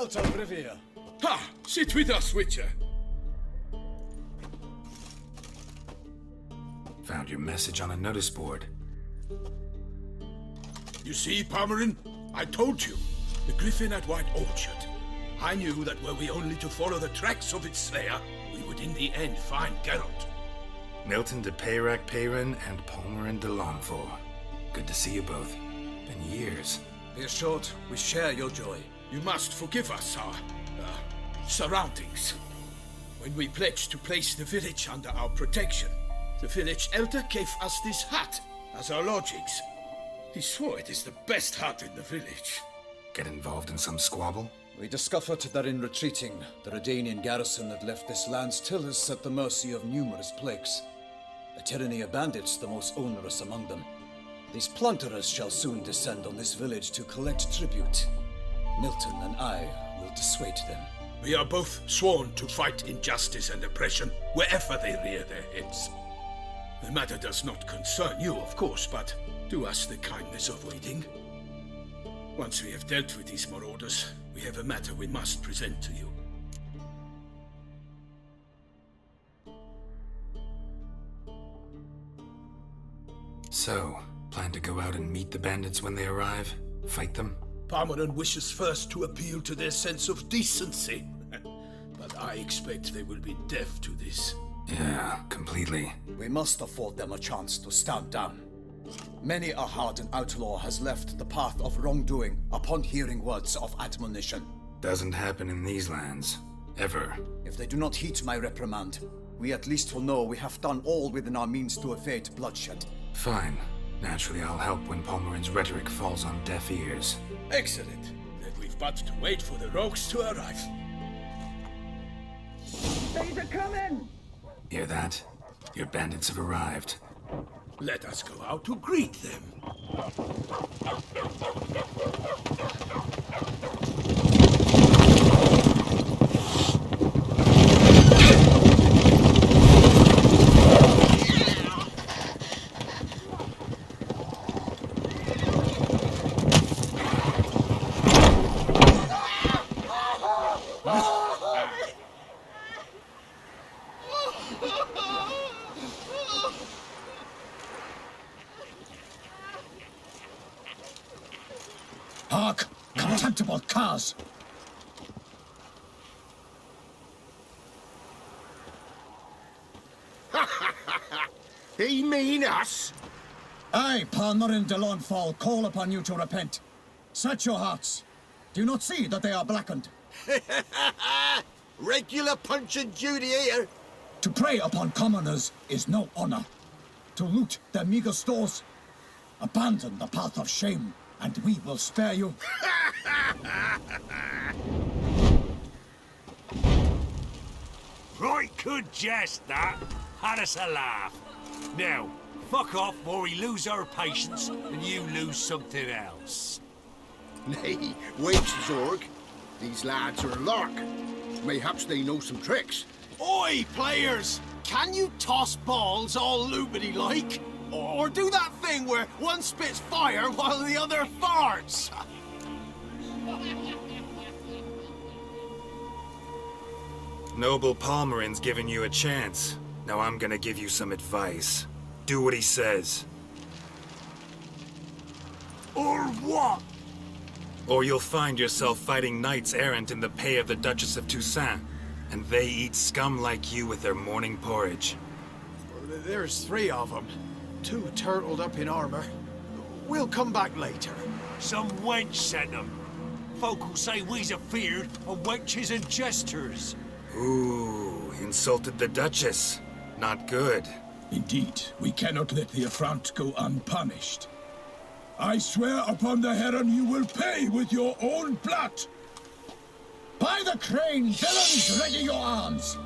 Geralt of Rivia. Ha! Sit with us, Witcher. Found your message on a notice board. You see, Palmerin? I told you. The griffin at White Orchard. I knew that were we only to follow the tracks of its slayer, we would in the end find Geralt. Milton de Peyrac-Peyrin and Palmerin de Lawnford. Good to see you both. Been years. Be assured, we share your joy. You must forgive us our surroundings. When we pledged to place the village under our protection, the village elder gave us this hut as our lodgings. He swore it is the best hut in the village. Get involved in some squabble? We discovered that in retreating, the Redanian garrison that left this land still is at the mercy of numerous plagues. A tyranny of bandits, the most onerous among them. These plunderers shall soon descend on this village to collect tribute. Milton and I will dissuade them. We are both sworn to fight injustice and oppression wherever they rear their heads. The matter does not concern you, of course, but do us the kindness of waiting. Once we have dealt with these marauders, we have a matter we must present to you. So, plan to go out and meet the bandits when they arrive? Fight them? Palmerin wishes first to appeal to their sense of decency. But I expect they will be deaf to this. Yeah, completely. We must afford them a chance to stand down. Many a hardened outlaw has left the path of wrongdoing upon hearing words of admonition. Doesn't happen in these lands. Ever. If they do not heed my reprimand, we at least will know we have done all within our means to evade bloodshed. Fine. Naturally, I'll help when Palmerin's rhetoric falls on deaf ears. Excellent. Then we've but to wait for the rogues to arrive. They're coming! Hear that? Your bandits have arrived. Let us go out to greet them. Hark! Contemptible curs! He mean us? I, Palmerin de Lawnford, call upon you to repent. Set your hearts. Do you not see that they are blackened? Regular punch and duty here. To prey upon commoners is no honor. To loot their meager stores, abandon the path of shame, and we will spare you. Right good jest, that. Had us a laugh. Now, fuck off or we lose our patience and you lose something else. Nay, wait, Zorg. These lads are a lark. Mayhaps they know some tricks. Oi, players! Can you toss balls all loopity like? Or do that thing where one spits fire while the other farts? Noble Palmerin's given you a chance. Now I'm gonna give you some advice. Do what he says. Or what? Or you'll find yourself fighting knights errant in the pay of the Duchess of Toussaint. And they eat scum like you with their morning porridge. There's 3 of them. 2 turtled up in armor. We'll come back later. Some wench sent them. Folk will say we's afeard of wenches and jesters. Ooh, insulted the Duchess. Not good. Indeed, we cannot let the affront go unpunished. I swear upon the Heron you will pay with your own blood! By the crane, villains, ready your arms!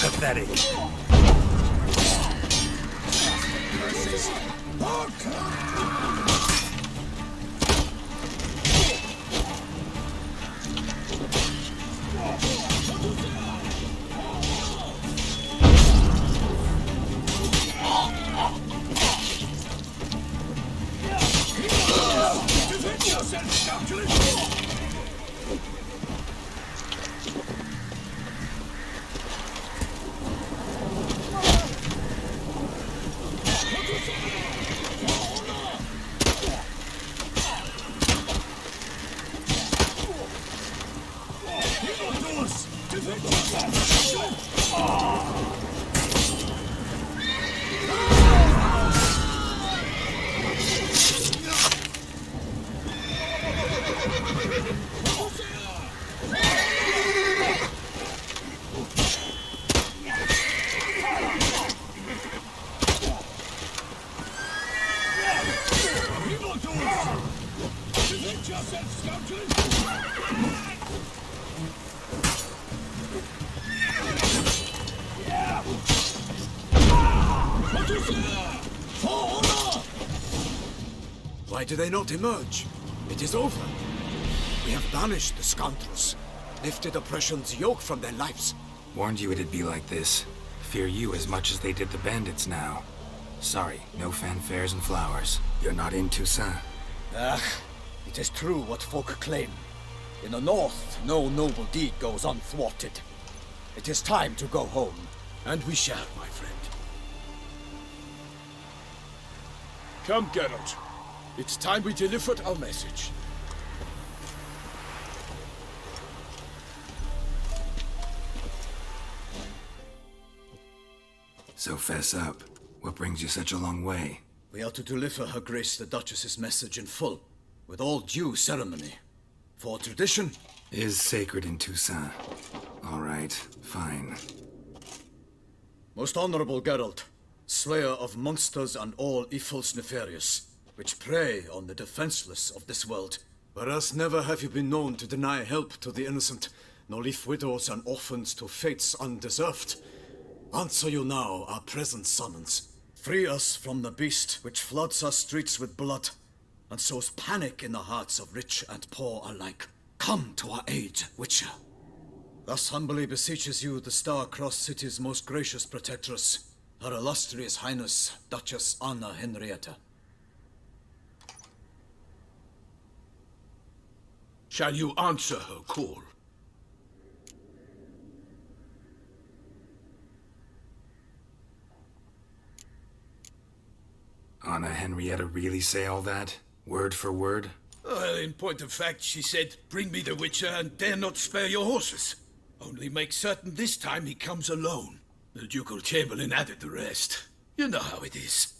Pathetic. Why do they not emerge? It is over. We have banished the scoundrels, lifted oppression's yoke from their lives. Warned you it'd be like this. Fear you as much as they did the bandits now. Sorry, no fanfares and flowers. You're not in Toussaint. Ah, it is true what folk claim. In the north, no noble deed goes unthwarted. It is time to go home. And we shall, my friend. Come, Geralt. It's time we delivered our message. So fess up. What brings you such a long way? We are to deliver Her Grace the Duchess's message in full, with all due ceremony. For tradition Is sacred in Toussaint. All right, fine. Most honorable Geralt, slayer of monsters and all evils nefarious, which prey on the defenseless of this world. Whereas never have you been known to deny help to the innocent, nor leave widows and orphans to fates undeserved. Answer you now our present summons. Free us from the beast which floods our streets with blood, and sows panic in the hearts of rich and poor alike. Come to our aid, Witcher. Thus humbly beseeches you the Star-Crossed City's most gracious protectress, Her Illustrious Highness, Duchess Anna Henrietta. Shall you answer her call? Anna Henrietta really say all that? Word for word? Well, in point of fact, she said, bring me the Witcher and dare not spare your horses. Only make certain this time he comes alone. The Ducal Chamberlain added the rest. You know how it is.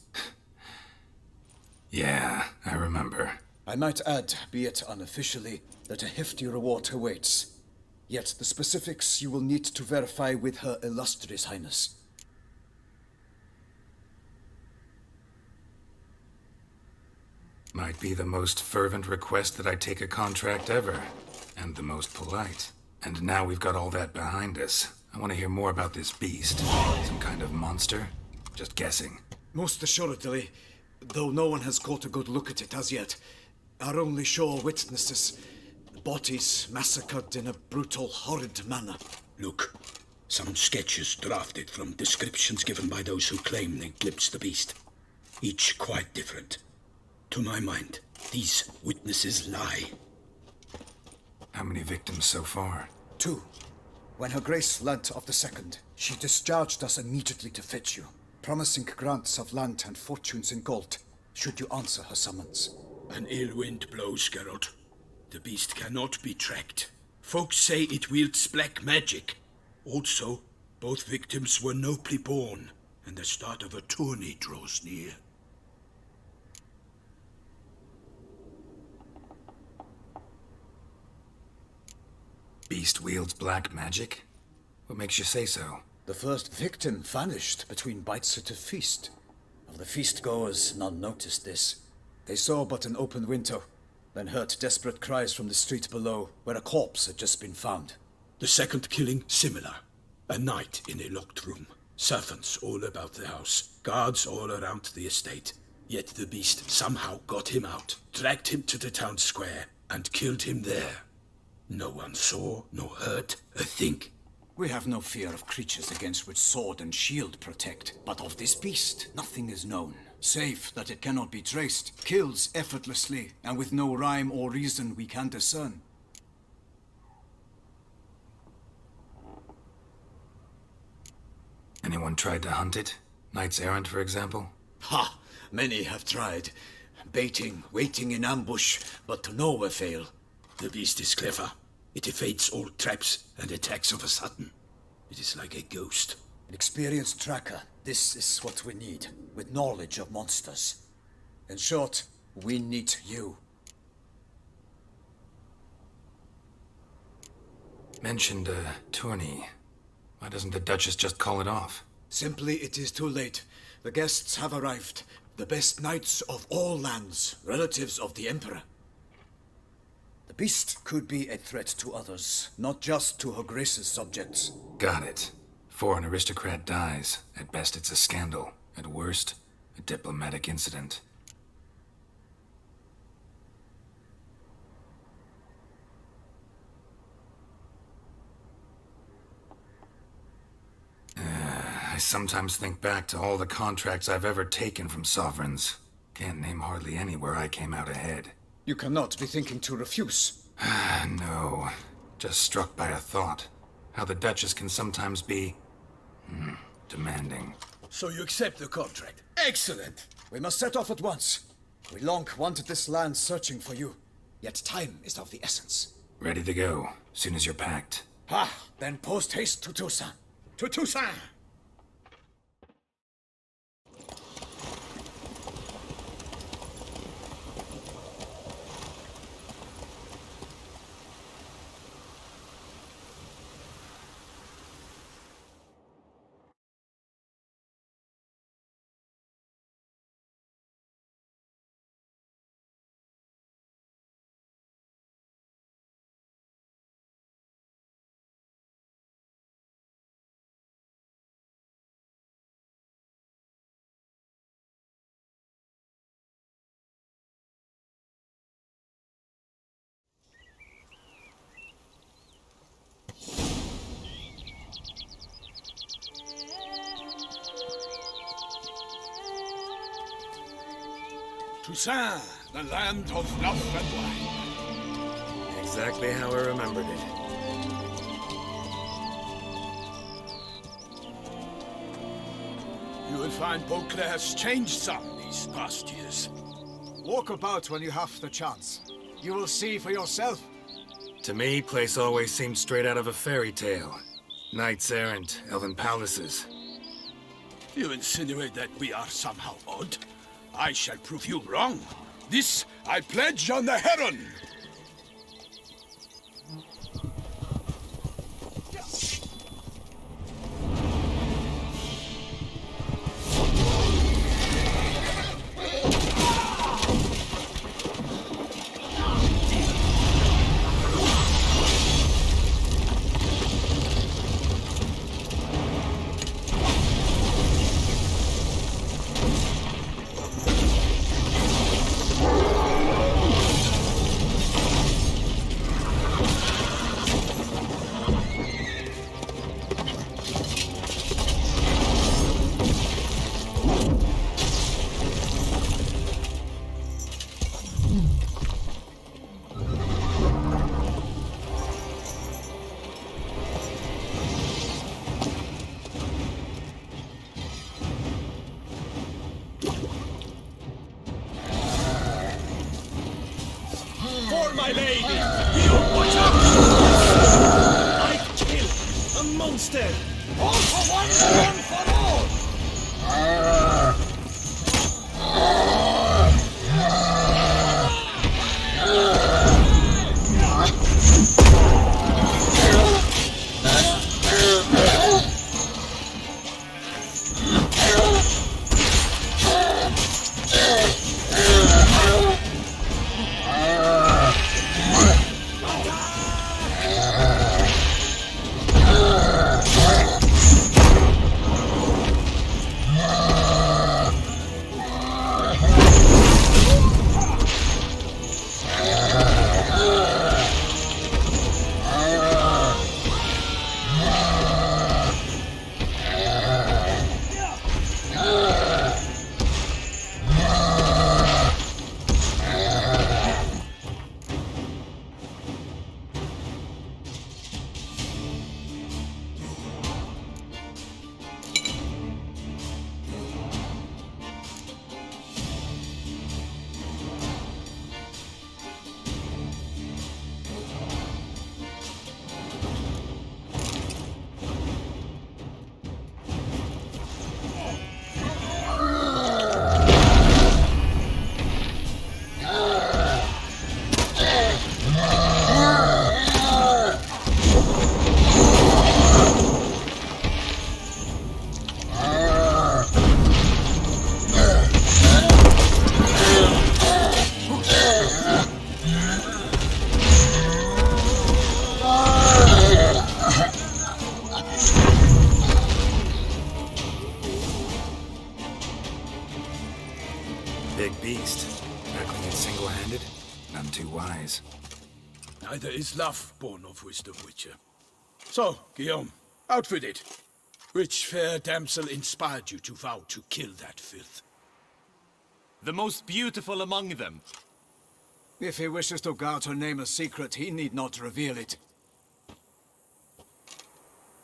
Yeah, I remember. I might add, be it unofficially, that a hefty reward awaits. Yet the specifics you will need to verify with Her Illustrious Highness. Might be the most fervent request that I take a contract ever, and the most polite. And now we've got all that behind us. I want to hear more about this beast. Some kind of monster? Just guessing. Most assuredly, though no one has caught a good look at it as yet. Our only sure witnesses. Bodies massacred in a brutal, horrid manner. Look, some sketches drafted from descriptions given by those who claim they glimpsed the beast. Each quite different. To my mind, these witnesses lie. How many victims so far? 2. When Her Grace learnt of the second, she discharged us immediately to fetch you, promising grants of land and fortunes in gold, should you answer her summons. An ill wind blows, Geralt. The beast cannot be tracked. Folks say it wields black magic. Also, both victims were nobly born, and the start of a tourney draws near. Beast wields black magic? What makes you say so? The first victim vanished between bites at a feast. Of the feast-goers, none noticed this. They saw but an open window, then heard desperate cries from the street below, where a corpse had just been found. The second killing, similar. A night in a locked room. Servants all about the house. Guards all around the estate. Yet the beast somehow got him out, dragged him to the town square, and killed him there. No one saw, nor heard a thing. We have no fear of creatures against which sword and shield protect, but of this beast nothing is known, save that it cannot be traced, kills effortlessly, and with no rhyme or reason we can discern. Anyone tried to hunt it? Knights errant, for example? Ha! Many have tried. Baiting, waiting in ambush, but to no avail. The beast is clever. It evades all traps and attacks of a sudden. It is like a ghost. An experienced tracker. This is what we need, with knowledge of monsters. In short, we need you. Mentioned a tourney. Why doesn't the Duchess just call it off? Simply, it is too late. The guests have arrived. The best knights of all lands, relatives of the Emperor. The beast could be a threat to others, not just to Her Grace's subjects. Got it. Before an aristocrat dies, at best it's a scandal. At worst, a diplomatic incident. I sometimes think back to all the contracts I've ever taken from sovereigns. Can't name hardly any where I came out ahead. You cannot be thinking to refuse. No. Just struck by a thought. How the Duchess can sometimes be... demanding. So you accept the contract. Excellent! We must set off at once. We long wanted this land searching for you. Yet time is of the essence. Ready to go, soon as you're packed. Then post-haste to Toussaint. To Toussaint! Toussaint, the land of love and wine. Exactly how I remembered it. You will find Beauclair has changed some these past years. Walk about when you have the chance. You will see for yourself. To me, place always seemed straight out of a fairy tale. Knights errant, elven palaces. You insinuate that we are somehow odd? I shall prove you wrong. This I pledge on the Heron. wise. Neither is love born of wisdom, Witcher. So, Guillaume, outfitted. Which fair damsel inspired you to vow to kill that filth? The most beautiful among them. If he wishes to guard her name a secret, he need not reveal it.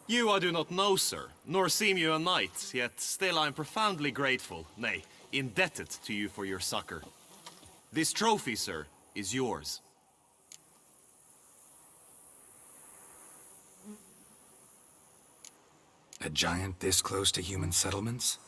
You I do not know, sir, nor seem you a knight, yet still I am profoundly grateful, nay, indebted to you for your succor. This trophy, sir, is yours. A giant this close to human settlements?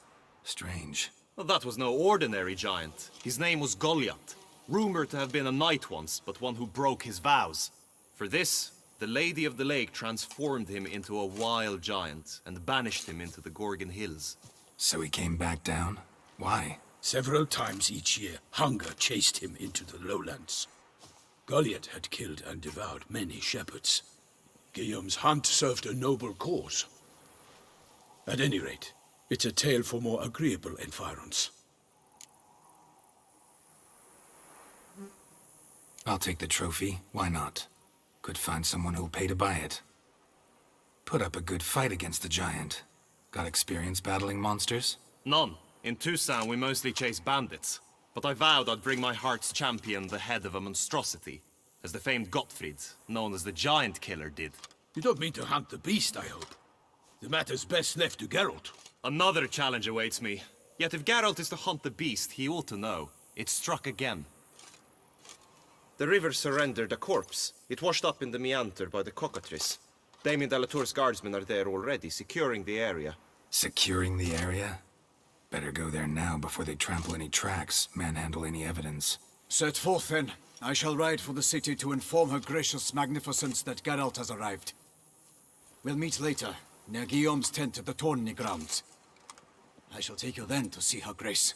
Strange. Well, that was no ordinary giant. His name was Goliath, rumored to have been a knight once, but one who broke his vows. For this, the Lady of the Lake transformed him into a wild giant and banished him into the Gorgon Hills. So he came back down? Why? Several times each year, hunger chased him into the lowlands. Goliath had killed and devoured many shepherds. Guillaume's hunt served a noble cause. At any rate, it's a tale for more agreeable environs. I'll take the trophy. Why not? Could find someone who'll pay to buy it. Put up a good fight against the giant. Got experience battling monsters? None. In Tucson, we mostly chase bandits. But I vowed I'd bring my heart's champion the head of a monstrosity, as the famed Gottfried, known as the Giant Killer, did. You don't mean to hunt the beast, I hope. The matter's best left to Geralt. Another challenge awaits me. Yet if Geralt is to hunt the beast, he ought to know. It struck again. The river surrendered a corpse. It washed up in the meander by the cockatrice. Damien de la Tour's guardsmen are there already, securing the area. Securing the area? Better go there now before they trample any tracks, manhandle any evidence. Set forth, then. I shall ride for the city to inform her gracious magnificence that Geralt has arrived. We'll meet later, near Guillaume's tent at the Tourney grounds. I shall take you then to see her grace.